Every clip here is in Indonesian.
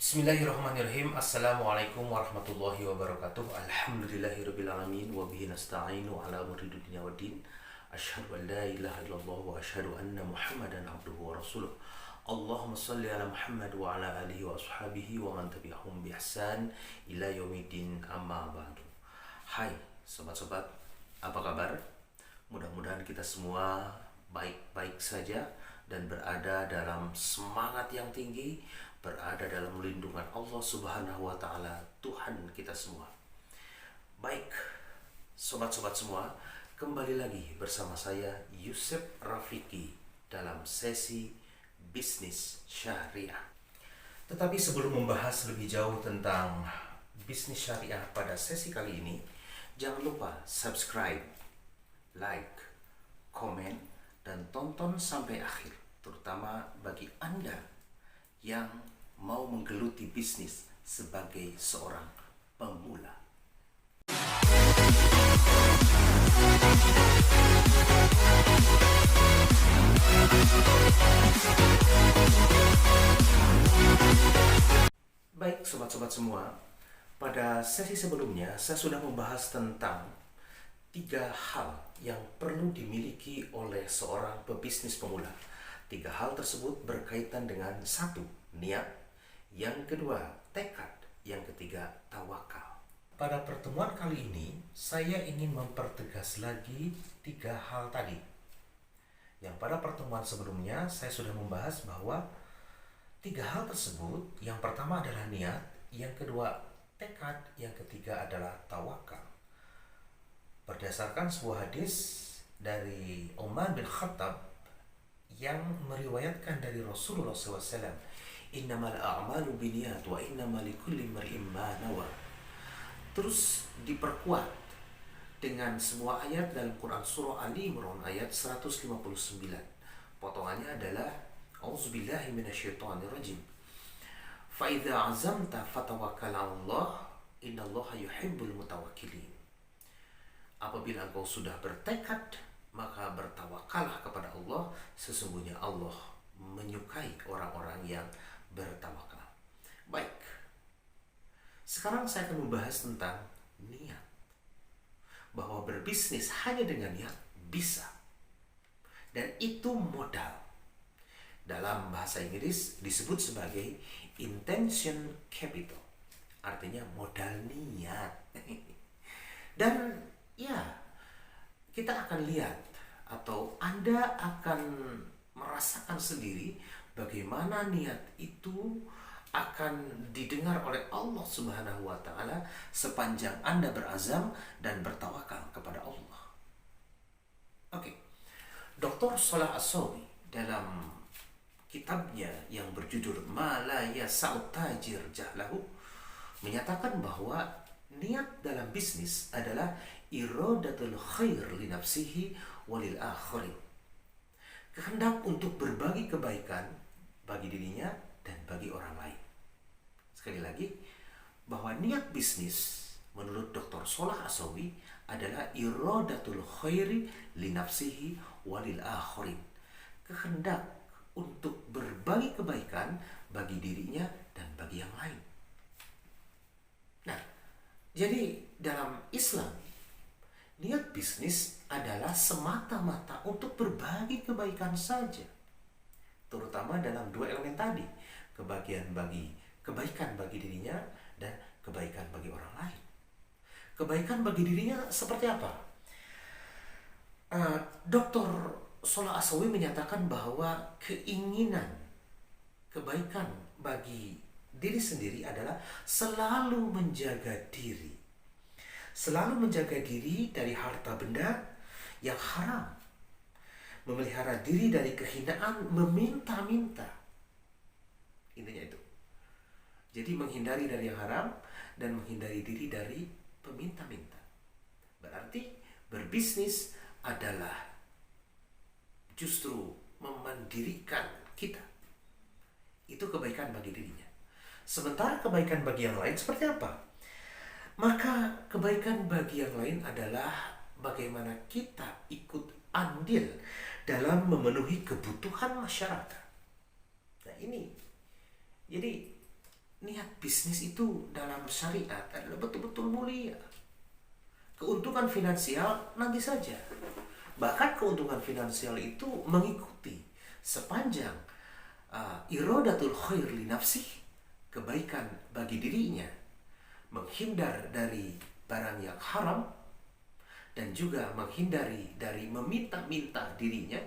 Bismillahirrahmanirrahim. Assalamualaikum warahmatullahi wabarakatuh. Alhamdulillahirrabbilalamin. Wabihi nasta'inu ala umuri dunia wa din. Asyhadu an la ilaha illallah wa asyhadu anna muhammadan abduhu wa rasuluh. Allahumma salli ala Muhammad wa ala alihi wa ashabihi wa man tabi'ahum bi ihsan ila yaumiddin, amma ba'du. Hai sobat-sobat, apa kabar? Mudah-mudahan kita semua baik-baik saja dan berada dalam semangat yang tinggi, berada dalam lindungan Allah Subhanahu wa taala, Tuhan kita semua. Baik, sobat-sobat semua, kembali lagi bersama saya Yusuf Rafiki dalam sesi bisnis syariah. Tetapi sebelum membahas lebih jauh tentang bisnis syariah pada sesi kali ini, jangan lupa subscribe, like, komen, dan tonton sampai akhir, terutama bagi Anda yang mau menggeluti bisnis sebagai seorang pemula. Baik sobat-sobat semua, pada sesi sebelumnya saya sudah membahas tentang 3 hal yang perlu dimiliki oleh seorang pebisnis pemula. 3 hal tersebut berkaitan dengan 1, niat, yang kedua, tekad, yang ketiga, tawakal. Pada pertemuan kali ini, saya ingin mempertegas lagi 3 hal tadi. Yang pada pertemuan sebelumnya, saya sudah membahas bahwa 3 hal tersebut, yang pertama adalah niat, yang kedua, tekad, yang ketiga adalah tawakal. Berdasarkan sebuah hadis dari Umar bin Khattab yang meriwayatkan dari Rasulullah SAW, innamal a'malu binniyat wa innamal likulli imri'in ma nawa. Terus diperkuat dengan sebuah ayat dalam Quran surah Ali Imran ayat 159. Potongannya adalah auzubillahi minasyaitonirrajim. Fa idza azamta fatawakkal 'alallah innallaha yuhibbul mutawakkilin. Apabila engkau sudah bertekad, maka bertawakallah kepada Allah, sesungguhnya Allah menyukai orang-orang yang bertawakal. Baik, sekarang saya akan membahas tentang niat. Bahwa berbisnis hanya dengan niat bisa. Dan itu modal. Dalam bahasa Inggris disebut sebagai intention capital. Artinya modal niat. Dan ya, kita akan lihat atau Anda akan merasakan sendiri bagaimana niat itu akan didengar oleh Allah Subhanahu wa taala sepanjang Anda berazam dan bertawakal kepada Allah. Oke. Dr. Salah As-Sawi dalam kitabnya yang berjudul Ma la yasa'u tajir jahlahu menyatakan bahwa niat dalam bisnis adalah iradatul khair li nafsihi walil akhirin. Kehendak untuk berbagi kebaikan bagi dirinya dan bagi orang lain. Sekali lagi, bahwa niat bisnis menurut Dr. Salah As-Sawi adalah iradatul khairi li nafsihi walil akhirin. Kehendak untuk berbagi kebaikan bagi dirinya dan bagi yang lain. Nah, jadi dalam Islam, niat bisnis adalah semata-mata untuk berbagi kebaikan saja. Terutama dalam 2 elemen tadi, kebaikan bagi dirinya dan kebaikan bagi orang lain. Kebaikan bagi dirinya seperti apa? Dr. Salah As-Sawi menyatakan bahwa keinginan kebaikan bagi diri sendiri adalah selalu menjaga diri. Selalu menjaga diri dari harta benda yang haram. Memelihara diri dari kehinaan, meminta-minta. Intinya itu. Jadi menghindari dari yang haram dan menghindari diri dari peminta-minta. Berarti berbisnis adalah justru memandirikan kita. Itu kebaikan bagi dirinya. Sementara kebaikan bagi yang lain seperti apa? Maka kebaikan bagi yang lain adalah bagaimana kita ikut andil dalam memenuhi kebutuhan masyarakat. Nah ini, jadi niat bisnis itu dalam syariat adalah betul-betul mulia. Keuntungan finansial nanti saja. Bahkan keuntungan finansial itu mengikuti sepanjang iradatul khair li nafsih, kebaikan bagi dirinya, menghindar dari barang yang haram, dan juga menghindari dari meminta-minta dirinya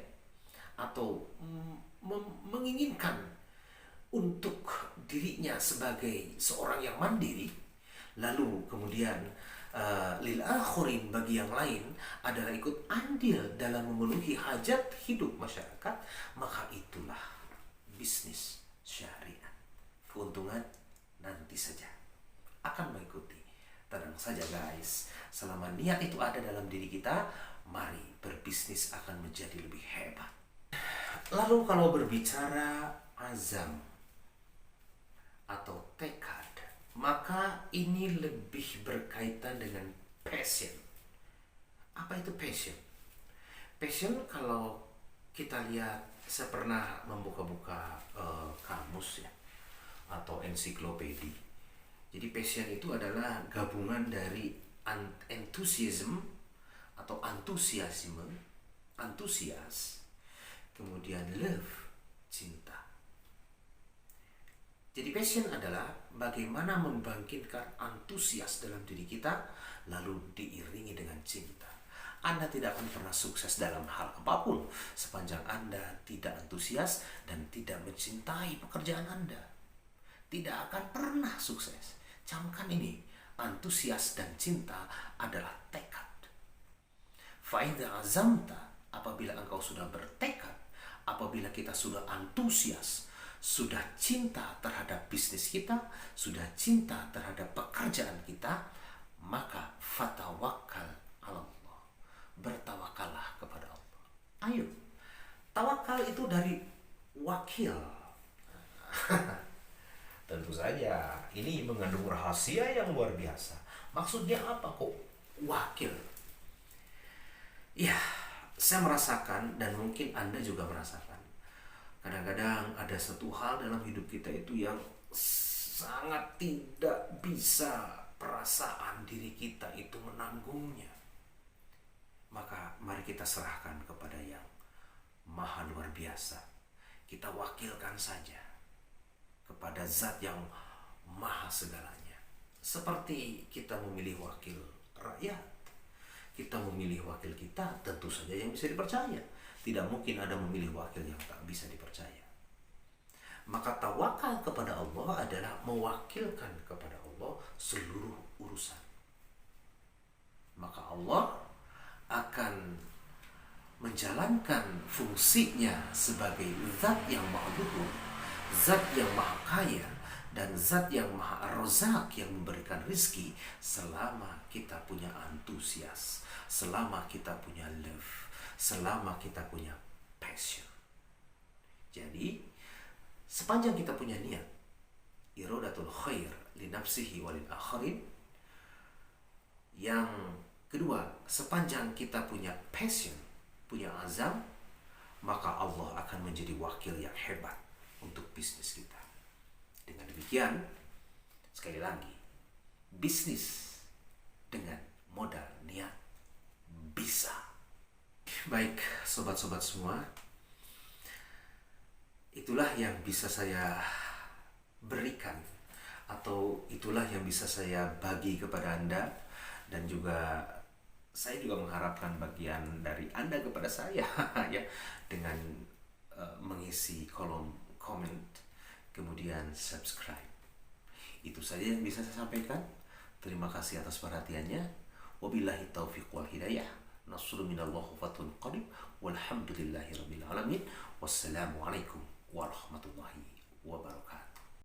atau menginginkan untuk dirinya sebagai seorang yang mandiri, lalu kemudian lil akhirin, bagi yang lain adalah ikut andil dalam memenuhi hajat hidup masyarakat, maka itulah bisnis syariah. Keuntungan nanti saja akan mengikuti. Tenang saja guys, selama niat itu ada dalam diri kita, mari berbisnis akan menjadi lebih hebat. Lalu kalau berbicara azam atau tekad, maka ini lebih berkaitan dengan passion. Apa itu passion? Passion kalau kita lihat, saya pernah membuka-buka kamus ya, atau ensiklopedi. Jadi passion itu adalah gabungan dari enthusiasm atau antusiasme, antusias, kemudian love, cinta. Jadi passion adalah bagaimana membangkitkan antusias dalam diri kita, lalu diiringi dengan cinta. Anda tidak akan pernah sukses dalam hal apapun sepanjang Anda tidak antusias dan tidak mencintai pekerjaan Anda. Tidak akan pernah sukses. Camkan ini, antusias dan cinta adalah tekad. Fa'idha azamta, apabila engkau sudah bertekad, apabila kita sudah antusias, sudah cinta terhadap bisnis kita, sudah cinta terhadap pekerjaan kita, maka fatawakkal ala Allah. Bertawakallah kepada Allah. Ayo, tawakal itu dari wakil. Tentu saja, ini mengandung rahasia yang luar biasa. Maksudnya apa kok wakil? Ya, saya merasakan dan mungkin Anda juga merasakan. Kadang-kadang ada satu hal dalam hidup kita itu yang sangat tidak bisa perasaan diri kita itu menanggungnya. Maka mari kita serahkan kepada yang maha luar biasa. Kita wakilkan saja kepada zat yang maha segalanya. Seperti kita memilih wakil rakyat, kita memilih wakil kita, tentu saja yang bisa dipercaya. Tidak mungkin ada memilih wakil yang tak bisa dipercaya. Maka tawakal kepada Allah adalah mewakilkan kepada Allah seluruh urusan. Maka Allah akan menjalankan fungsinya sebagai zat yang maha luhur, zat yang maha kaya, dan zat yang maha rozak, yang memberikan rizki selama kita punya antusias, selama kita punya love, selama kita punya passion. Jadi sepanjang kita punya niat iradatul khair li nafsihi walil akhirin. Yang kedua, sepanjang kita punya passion, punya azam, maka Allah akan menjadi wakil yang hebat untuk bisnis kita. Dengan demikian, sekali lagi, bisnis dengan modal niat bisa. Baik, sobat-sobat semua, itulah yang bisa saya berikan, atau itulah yang bisa saya bagi kepada Anda, dan juga saya juga mengharapkan bagian dari Anda kepada saya ya, dengan mengisi kolom komen, kemudian subscribe. Itu saja yang bisa saya sampaikan. Terima kasih atas perhatiannya. Wabillahi taufiq wal hidayah. Nasrun minallah wa fathun qarib. Walhamdulillahi rabbil alamin. Wassalamualaikum warahmatullahi